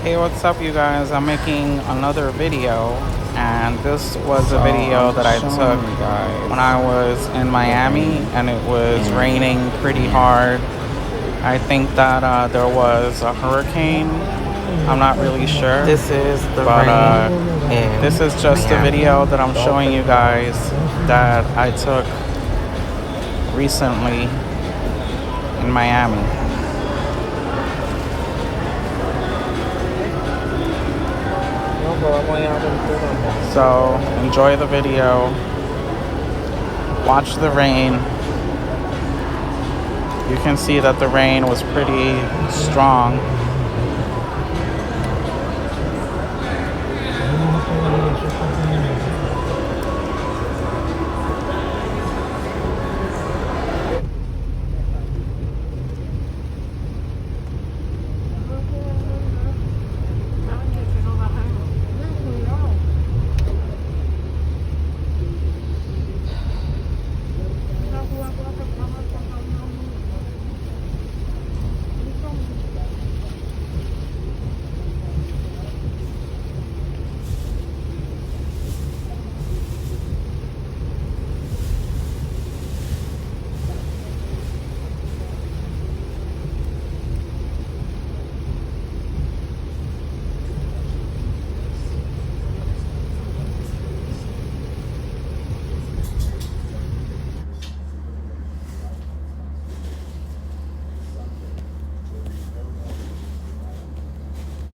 Hey, what's up, you guys? I'm making another video, and this was a video that I took when I was in Miami, and it was raining pretty hard. I think that there was a hurricane. I'm not really sure, This is the but rain in this is just a Miami. video that I'm showing you guys that I took recently in Miami. So enjoy the video, watch the rain. You can see that the rain was pretty strong.